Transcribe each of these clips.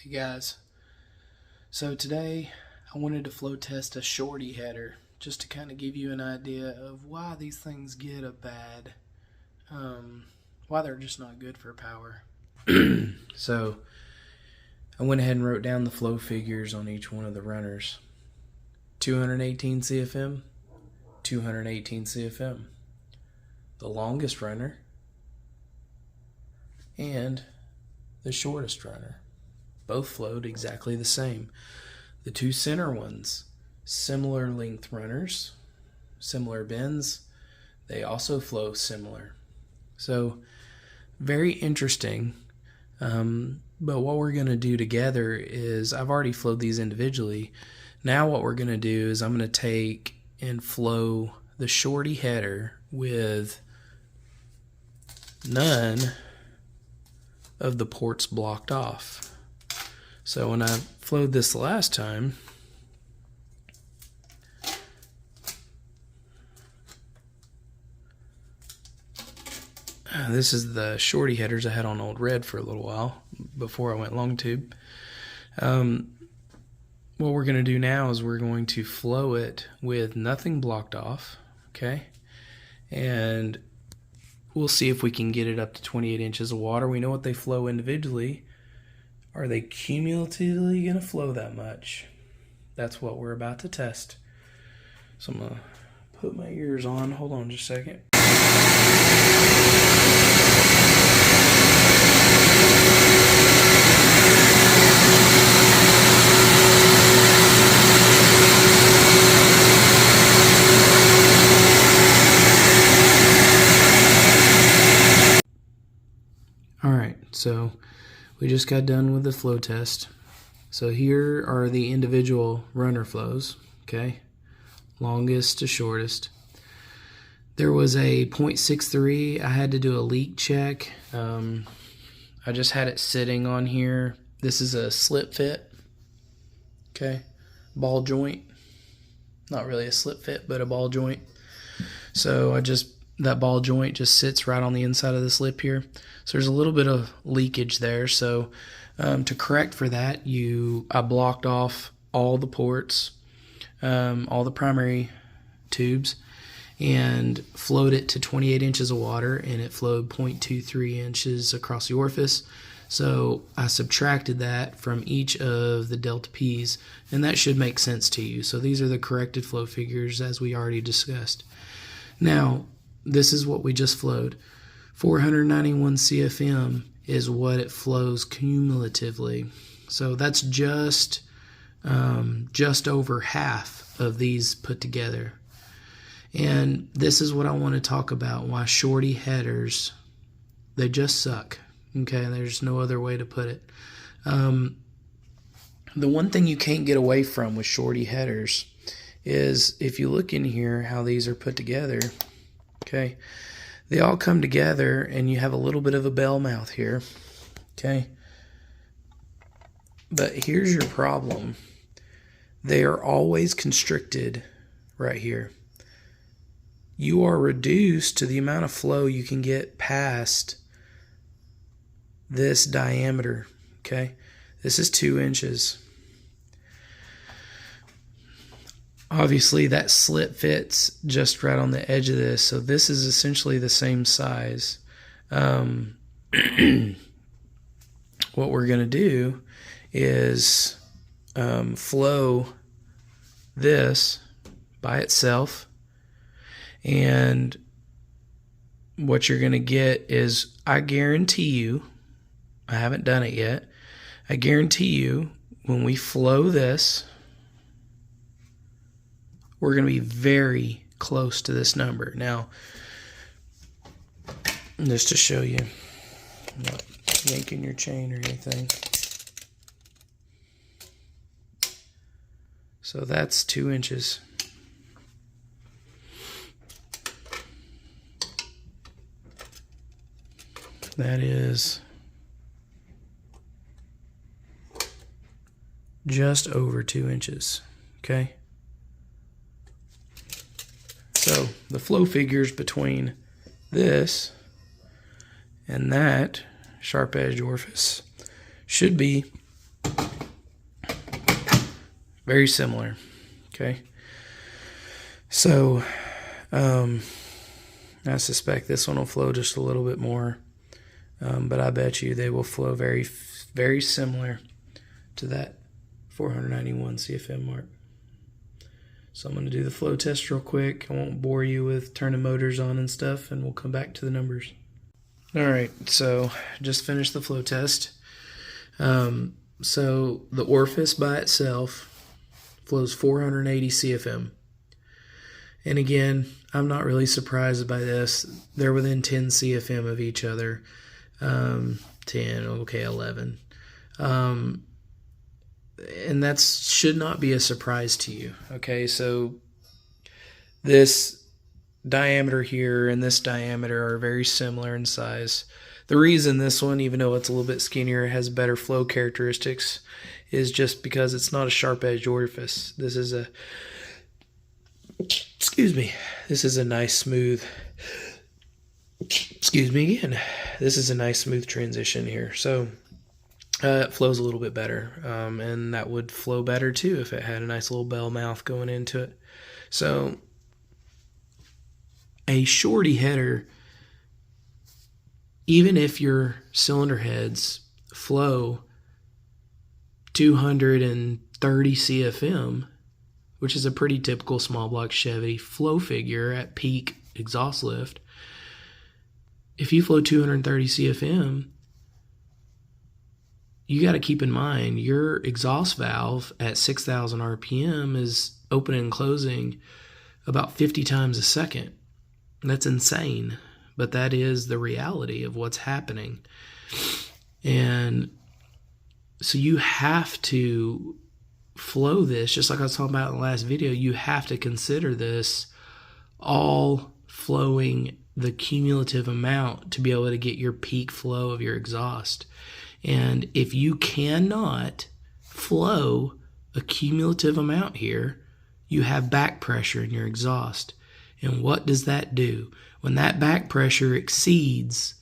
Hey guys, so today I wanted to flow test a shorty header just to kind of give you an idea of why these things get a bad, why they're just not good for power. So I went ahead and wrote down the flow figures on each one of the runners. 218 CFM, 218 CFM. The longest runner and the shortest runner. Both flowed exactly the same. The two center ones, similar length runners, similar bends, they also flow similar. So very interesting. But what we're going to do together is, I've already flowed these individually. Now what we're going to do is I'm going to take and flow the shorty header with none of the ports blocked off. So when I flowed this last time, this is the shorty headers I had on old red for a little while before I went long tube. What we're going to do now is we're going to flow it with nothing blocked off, okay? And we'll see if we can get it up to 28 inches of water. We know what they flow individually. Are they cumulatively going to flow that much? That's what we're about to test. So I'm going to put my ears on. Hold on just a second. Alright, so we just got done with the flow test. So here are the individual runner flows, okay? Longest to shortest. There was a 0.63. I had to do a leak check. I just had it sitting on here. This is a slip fit, okay? Ball joint. Not really a slip fit, but a ball joint. So that ball joint just sits right on the inside of the slip here. So there's a little bit of leakage there. So to correct for that, I blocked off all the ports, all the primary tubes, and flowed it to 28 inches of water, and it flowed 0.23 inches across the orifice. So I subtracted that from each of the delta P's, and that should make sense to you. So these are the corrected flow figures as we already discussed. Now, this is what we just flowed. 491 CFM is what it flows cumulatively. So that's just over half of these put together. And this is what I want to talk about, why shorty headers, they just suck. Okay, there's no other way to put it. The one thing you can't get away from with shorty headers is, if you look in here how these are put together, okay, they all come together and you have a little bit of a bell mouth here, okay? But here's your problem. They are always constricted right here. You are reduced to the amount of flow you can get past this diameter, okay? This is 2 inches. Obviously, that slit fits just right on the edge of this, so this is essentially the same size. What we're going to do is flow this by itself, and what you're going to get is, I guarantee you, I haven't done it yet, I guarantee you when we flow this, we're going to be very close to this number. Now, just to show you, I'm not yanking your chain or anything. So that's 2 inches. That is just over 2 inches, okay? So the flow figures between this and that sharp edge orifice should be Very similar. Okay. So I suspect this one will flow just a little bit more, but I bet you they will flow very, very similar to that 491 CFM mark. So I'm going to do the flow test real quick. I won't bore you with turning motors on and stuff, and we'll come back to the numbers. Alright, so just finished the flow test. So the orifice by itself flows 480 CFM. And again, I'm not really surprised by this. They're within 10 CFM of each other. 10, okay, 11. And that should not be a surprise to you. Okay, so this diameter here and this diameter are very similar in size. The reason this one, even though it's a little bit skinnier, has better flow characteristics is just because it's not a sharp-edged orifice. This is a, excuse me, this is a nice smooth, excuse me again, this is a nice smooth transition here. So it flows a little bit better, and that would flow better too if it had a nice little bell mouth going into it. So a shorty header, even if your cylinder heads flow 230 CFM, which is a pretty typical small block Chevy flow figure at peak exhaust lift, if you flow 230 CFM, you got to keep in mind your exhaust valve at 6,000 RPM is opening and closing about 50 times a second. That's insane, but that is the reality of what's happening. And so you have to flow this, just like I was talking about in the last video, you have to consider this all flowing the cumulative amount to be able to get your peak flow of your exhaust. And if you cannot flow a cumulative amount here, you have back pressure in your exhaust. And what does that do? When that back pressure exceeds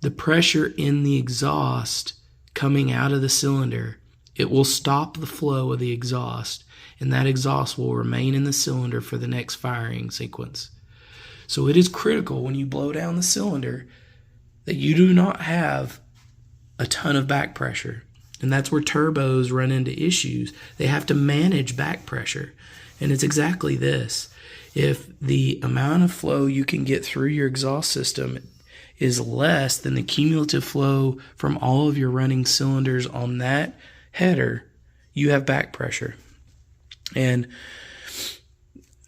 the pressure in the exhaust coming out of the cylinder, it will stop the flow of the exhaust, and that exhaust will remain in the cylinder for the next firing sequence. So it is critical when you blow down the cylinder that you do not have a ton of back pressure. And that's where turbos run into issues. They have to manage back pressure. And it's exactly this. If the amount of flow you can get through your exhaust system is less than the cumulative flow from all of your running cylinders on that header, you have back pressure. And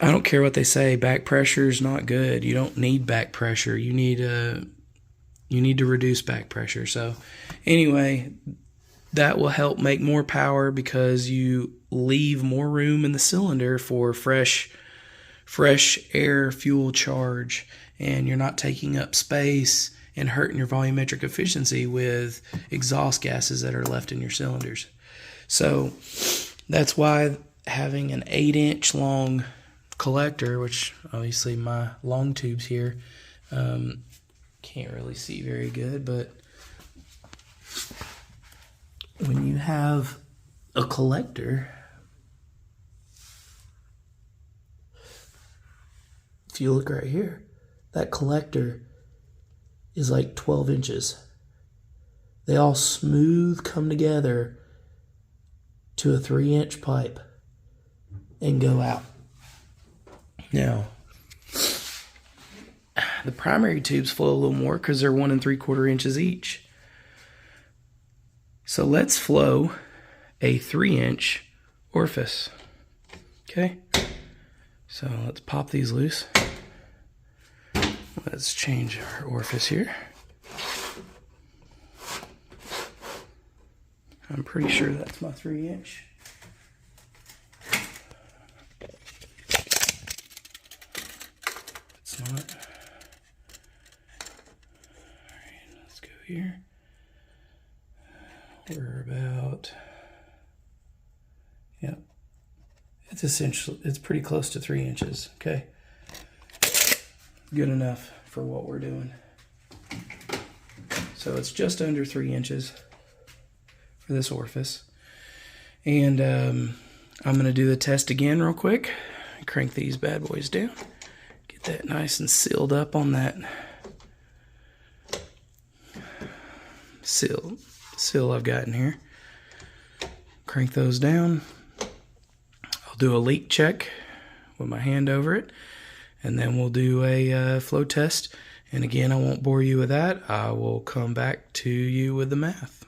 I don't care what they say, back pressure is not good. You don't need back pressure. You need to reduce back pressure. So anyway, that will help make more power because you leave more room in the cylinder for fresh air fuel charge, and you're not taking up space and hurting your volumetric efficiency with exhaust gases that are left in your cylinders. So that's why having an 8-inch long collector, which obviously my long tubes here, can't really see very good, but when you have a collector, if you look right here, that collector is like 12 inches. They all smooth come together to a 3-inch pipe and go out. Now, the primary tubes flow a little more because they're 1 3/4 inches each. So let's flow a 3-inch orifice. Okay, so let's pop these loose. Let's change our orifice here. I'm pretty sure that's my 3-inch. It's not. Alright, let's go here. We're about, yep, it's pretty close to 3 inches, okay? Good enough for what we're doing. So it's just under 3 inches for this orifice. And I'm going to do the test again real quick. Crank these bad boys down. Get that nice and sealed up on that seal I've got in here. Crank those down. I'll do a leak check with my hand over it, and then we'll do a flow test. And again, I won't bore you with that. I will come back to you with the math.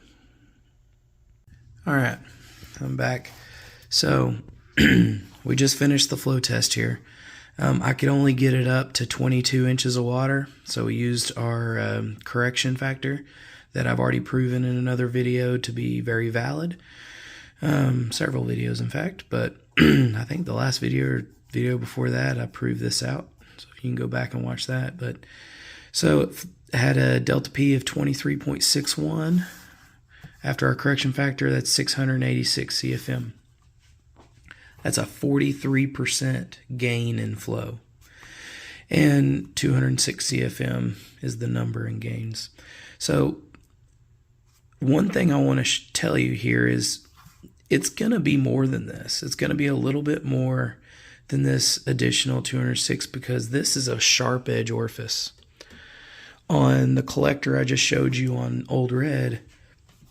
All right, I'm back. So we just finished the flow test here. I could only get it up to 22 inches of water, so we used our correction factor that I've already proven in another video to be very valid. Several videos, in fact, but I think the last video before that, I proved this out. So you can go back and watch that. But so it had a delta P of 23.61. After our correction factor, that's 686 CFM. That's a 43% gain in flow. And 206 CFM is the number in gains. So one thing I want to tell you here is it's going to be more than this. It's going to be a little bit more than this additional 206 because this is a sharp edge orifice. On the collector I just showed you on Old Red,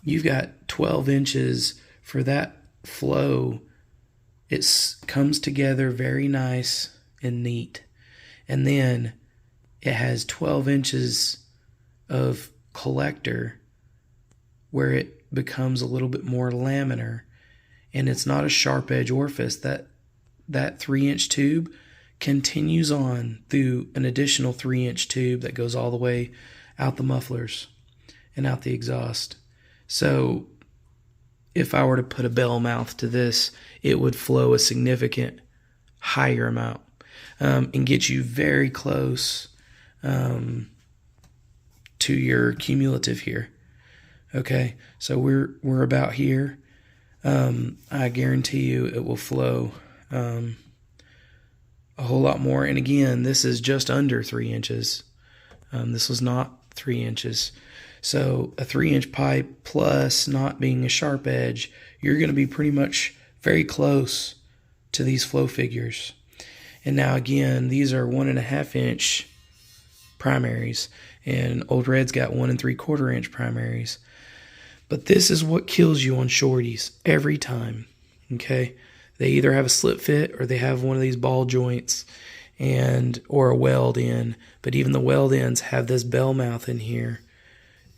you've got 12 inches for that flow. It comes together very nice and neat. And then it has 12 inches of collector where it becomes a little bit more laminar. And it's not a sharp edge orifice. That 3-inch tube continues on through an additional 3-inch tube that goes all the way out the mufflers and out the exhaust. So if I were to put a bell mouth to this, it would flow a significant higher amount and get you very close to your cumulative here. Okay, so we're about here. I guarantee you it will flow a whole lot more. And again, this is just under 3 inches. This was not 3 inches. So a 3-inch pipe plus not being a sharp edge, you're going to be pretty much very close to these flow figures. And now again, these are 1.5-inch primaries, and Old Red's got 1 3/4-inch primaries. But this is what kills you on shorties every time. Okay, they either have a slip fit or they have one of these ball joints or a weld in. But even the weld ends have this bell mouth in here,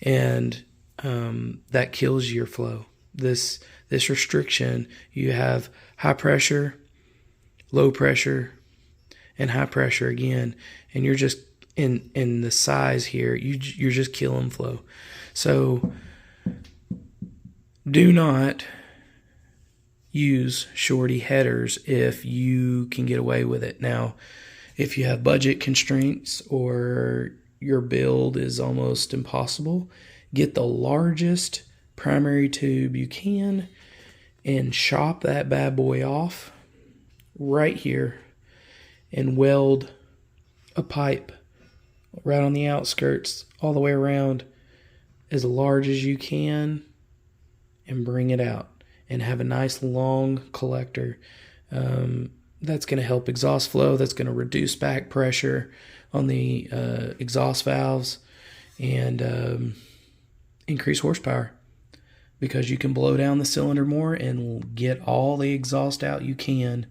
and that kills your flow. This restriction, you have high pressure, low pressure, and high pressure again, and you're just in the size here, you're just killing flow. So do not use shorty headers if you can get away with it. Now, if you have budget constraints or your build is almost impossible, get the largest primary tube you can and chop that bad boy off right here and weld a pipe right on the outskirts all the way around as large as you can and bring it out and have a nice long collector. That's going to help exhaust flow. That's going to reduce back pressure on the exhaust valves and increase horsepower, because you can blow down the cylinder more and get all the exhaust out you can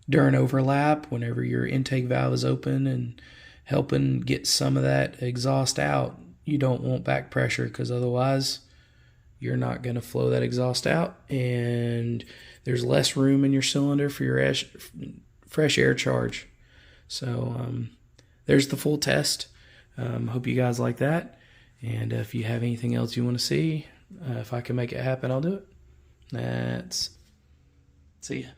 during overlap whenever your intake valve is open, and helping get some of that exhaust out. You don't want back pressure, because otherwise you're not going to flow that exhaust out, and there's less room in your cylinder for your fresh air charge. So there's the full test. Hope you guys like that. And if you have anything else you want to see, if I can make it happen, I'll do it. See ya.